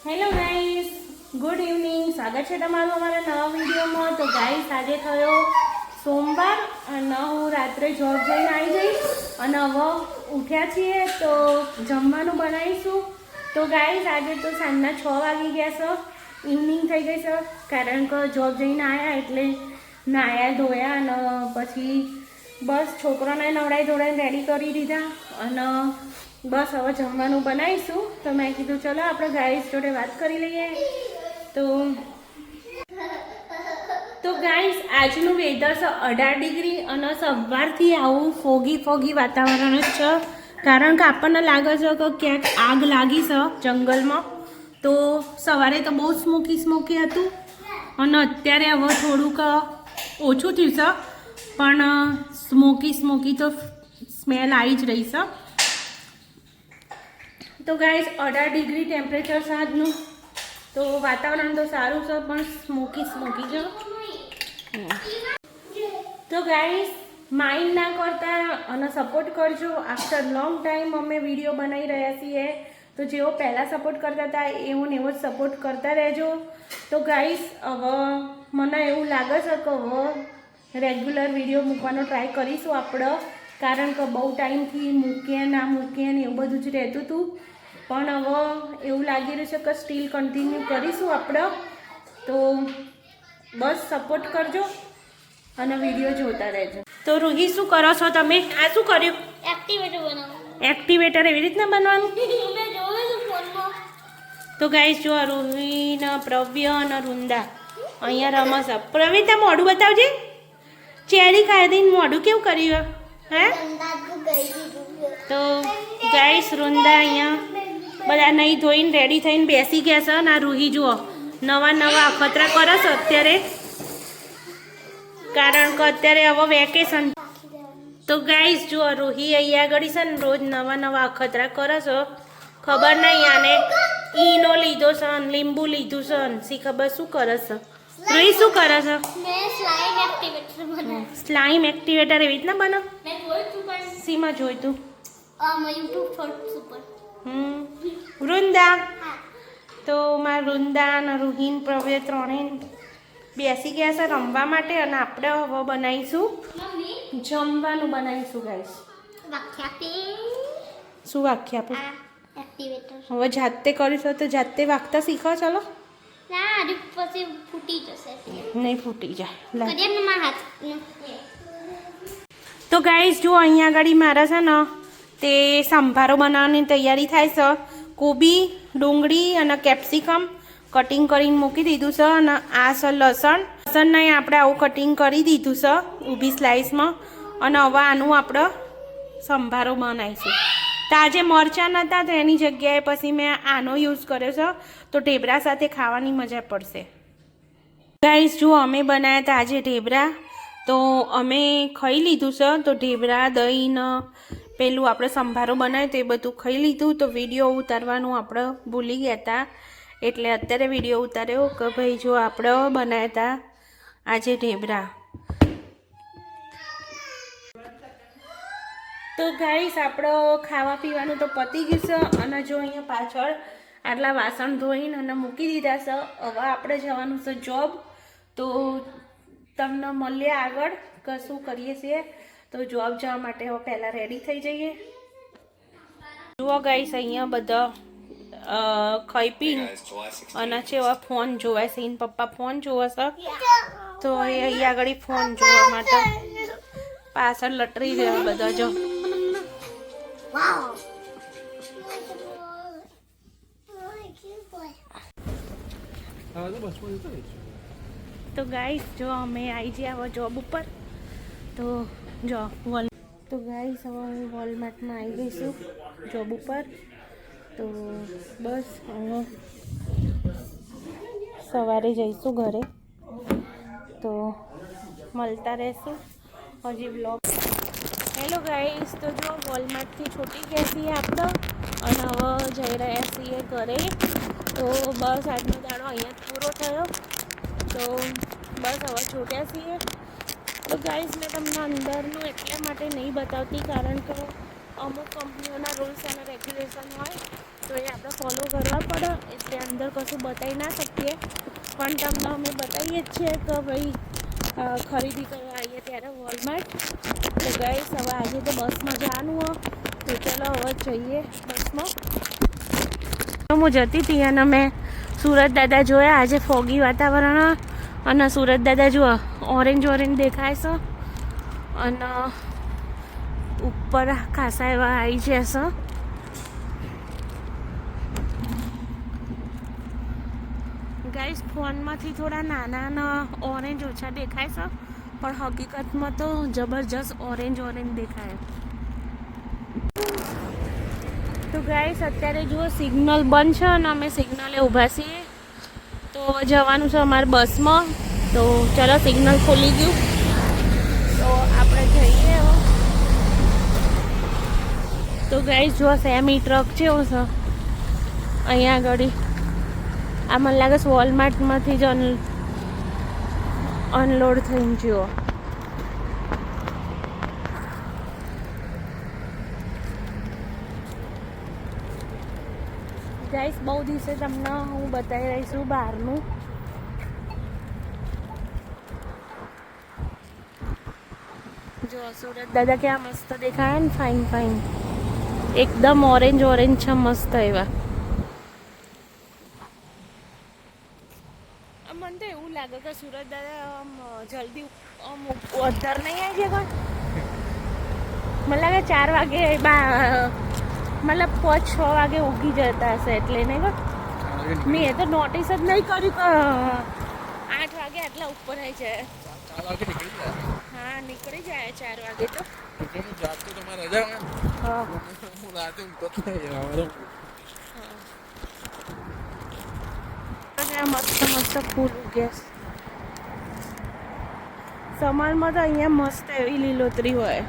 Hello guys, good evening. સ્વાગત છે તમારું અમારા નવા વિડીયોમાં. તો ગાઈસ, આજે થયો સોમવાર અને હું રાત્રે જોબ જઈને આવી જઈશ અને હવે ઉઠ્યા છીએ તો જમવાનું બનાવીશું. તો ગાઈસ, આજે તો સાંજના 6 વાગી ગયા છે, ઇવનિંગ થઈ ગઈ છે, કારણ કે જોબ જઈને આવ્યા એટલે નાહ્યા ધોયા અને પછી બસ છોકરાને નવડાવી ધોડાઈને રેડી કરી દીધા અને બસ હવે જમવાનું બનાવીશું. તો મેં કીધું ચલો આપણે ગાઈસ જોડે વાત કરી લઈએ. તો ગાઈસ, આજનું વેધર છે 18 ડિગ્રી અને સવારથી આવું ફોગી વાતાવરણ જ છે, કારણ કે આપણને લાગે છે કે ક્યાંક આગ લાગી છે જંગલમાં. તો સવારે તો બહુ સ્મોકી હતું અને અત્યારે હવે થોડુંક ઓછું થયું છે, પણ સ્મોકી તો સ્મેલ આવી જ રહી છે. તો ગાઈસ, 18 ડિગ્રી ટેમ્પરેચર છે આજનું. તો વાતાવરણ તો સારું છે પણ સ્મોકી છે. તો ગાઈસ, માઇન્ડ ના કરતા અને સપોર્ટ કરજો. આફ્ટર લોંગ ટાઈમ અમે વિડીયો બનાવી રહ્યા છીએ, તો જેઓ પહેલાં સપોર્ટ કરતા હતા એવો ને એવો જ સપોર્ટ કરતા રહેજો. તો ગાઈસ, હવે મને એવું લાગે છે કે હવે રેગ્યુલર વિડીયો મૂકવાનો ટ્રાય કરીશું આપણે, કારણ કે બહુ ટાઈમથી મૂકીએ ને એવું બધું જ રહેતું હતું. પણ હવે એવું લાગી રહ્યું છે કે સ્ટીલ કન્ટિન્યુ કરીશું આપણે. તો બસ સપોર્ટ કરજો અને વિડીયો જોતા રહેજો. તો રૂહી, શું કરો છો તમે? આ શું કર્યું? એક્ટિવેટર બનાવવાનું. એક્ટિવેટર એવી રીતના બનવાનું? મેં જોયું હતું ફોનમાં. તો ગાઈસ, જો રૂહી ને પ્રવ્ય અને વૃંદા અહીંયા રમે છે. પ્રવીતા, મોઢું બતાવજે. ચેરી ખાઈ દઈને મોઢું કેવું કર્યું હે? તો ગાઈસ, વૃંદા અહીંયા બધા નહીં ધોઈને રેડી થઈને બેસી ગયા છે. ના રૂહી જુઓ નવા અખતરા કરે છે અત્યારે, કારણ કે અત્યારે હવે વેકેશન. તો ગાઈસ, જુઓ રૂહી અહીંયા આગળ છે ને રોજ નવા અખતરા કરે છે. ખબર નહીં આને ઈનો લીધો છે ને લીંબુ લીધું છે ને સી ખબર શું કરે છે. રૂહી, શું કરે છે? મેં સ્લાઇમ એક્ટિવેટર બનાવ્યું. સ્લાઇમ એક્ટિવેટર એવી રીતના બનો? મેં જોયું હતું પણ સીમાં જોઈ તું? યુટ્યુબ શોર્ટ્સ ઉપર. વૃંદા, હા. તો મારા વૃંદા અને રૂહીન પ્રવ્ય ત્રણેય બેસી ગયા છે રમવા માટે અને આપણે હવે બનાવીશું મમ્મી જમવાનું બનાવીશું ગાઈસ. વ્યાખ્યા આપે. શું વાક્ય આપણે એક્ટિવેટર. હવે જાતે કરીશું તો જાતે વાગતા શીખો. ચલો. ના, હજુ પછી ફૂટી જશે. નહીં ફૂટી જાય. કરીએ ને મારા હાથ. તો ગાઈસ, જો અહીંયા આગળ મારા છે ને તે સંભારો બનાવવાની તૈયારી થાય છે. કોબી, ડુંગળી અને કેપ્સિકમ કટિંગ કરીને મૂકી દીધું છે અને આ છે લસણને આપણે આવું કટિંગ કરી દીધું છે ઊભી સ્લાઇસમાં. અને હવે આનું આપણે સંભારો બનાવીશું. તો આજે મરચાં નહોતા તો એની જગ્યાએ પછી મેં આનો યુઝ કર્યો છે, તો ઢેબરા સાથે ખાવાની મજા પડશે. ગાઈસ, જો અમે બનાવ્યા હતા આજે ઢેબરા, તો અમે ખાઈ લીધું છે. તો ઢેબરા, દહીં પેલું આપણે સંભારો બનાવ્યો તો એ બધું ખાઈ લીધું. તો વિડીયો ઉતારવાનું આપણે ભૂલી ગયા હતા, એટલે અત્યારે વિડીયો ઉતાર્યો કે ભાઈ જો આપણે બનાવ્યા હતા આજે ઢેબરા. તો ગાઈસ, આપણો ખાવા પીવાનું તો પતી ગયું છે અને જો અહીંયા પાછળ આટલા વાસણ ધોઈને અને મૂકી દીધા છે. હવે આપણે જવાનું છે જોબ. તો તમને મળીએ આગળ કે શું કરીએ છીએ. તો જોબ જવા માટે હવે પહેલાં રેડી થઈ જઈએ. જુઓ ગાઈસ, અહીંયા બધા ખાઈ પીને અને છે હવે ફોન જોવે છે. એને પપ્પા ફોન જોવે છે, તો અહીંયા આગળ ફોન જોવા માટે પાછળ લટરી રહ્યા બધા. જો તો ગાઈસ, જો અમે આવી ગયા હવે જોબ ઉપર. તો જો તો ગાઈસ, હવે હું વોલમાર્ટમાં આવી ગઈ છું જોબ ઉપર. તો બસ હવે સવારે જઈશું ઘરે, તો મળતા રહેશું હજી બ્લોગ. હેલો ગાઈસ, તો જો વોલમાર્ટથી છૂટી ગયા છીએ આપણે અને હવે જઈ રહ્યા છીએ ઘરે. તો બસ આજનો દાડો અહીંયા જ પૂરો થયો. તો બસ હવે છૂટ્યા છીએ. તો ગાઈસ, મેં તમને અંદરનું એટલા માટે નહીં બતાવતી, કારણ કે અમુક કંપનીઓના રૂલ્સ અને રેગ્યુલેશન હોય તો એ આપણે ફોલો કરવા પડે, એટલે અંદર કશું બતાવી ના શકીએ, પણ તમને અમે બતાવીએ જ છીએ કે ભાઈ ખરીદી કરવા આવીએ ત્યારે વોલમાર્ટ. તો ગાઈસ હવે આજે તો બસમાં જવાનું હોય, તો ચલો હવે જઈએ બસમાં. હું જતી હતી અને મેં સુરત દાદા જોયા. આજે ફોગી વાતાવરણ અને સુરત દાદા જુઓ ઓરેન્જ ઓરેન્જ દેખાય છે અને ઉપર ખાસા એવા આવી જશે. ગાઈસ ફોનમાંથી થોડા નાના ઓરેન્જ ઓછા દેખાય છે, પણ હકીકતમાં તો જબરજસ્ત ઓરેન્જ ઓરેન્જ દેખાય. તો ગાઈસ અત્યારે જુઓ સિગ્નલ બંધ છે અને અમે સિગ્નલે ઊભા છીએ. તો જવાનું છે અમારે બસમાં. તો ચલો સિગ્નલ ખોલી ગયું તો આપણે જઈએ હવે. તો ગાઈસ જુઓ સેમી ટ્રક છે અહીંયા આગળ. આ મને લાગે છે વોલમાર્ટમાંથી જ અનલોડ થઈને જુઓ. ગાઈસ બહુ દિવસે તમને હું બતાવી રહી છું બહારનું. જો સુરત દાદા કેવા મસ્ત દેખાય ને, ફાઇન ફાઇન એકદમ ઓરેન્જ ઓરેન્જ છે, મસ્ત એવા. મને તો એવું લાગે કે સુરત દાદા જલ્દી વધાર નહીં આવી જાય. કોઈ મને લાગે 4 વાગે મતલબ 5-6 વાગે ઉગી જતા હશે, એટલે નહીં કોઈ મેં તો નોટિસ જ નહીં કર્યું કે 8 વાગે આટલા ઉપર આવી જાય. 4 વાગે નીકળી જાય. હા નીકળી જાય 4 વાગે તો. હું જાગતો તમારે રજા હોય ને, હા હું રાતે ઊંઘતો જ નહીં અમારે. મસ્ત મસ્ત ફૂલ ઉગ્યા. સમરમાં તો અહીંયા મસ્ત એવી લીલોતરી હોય.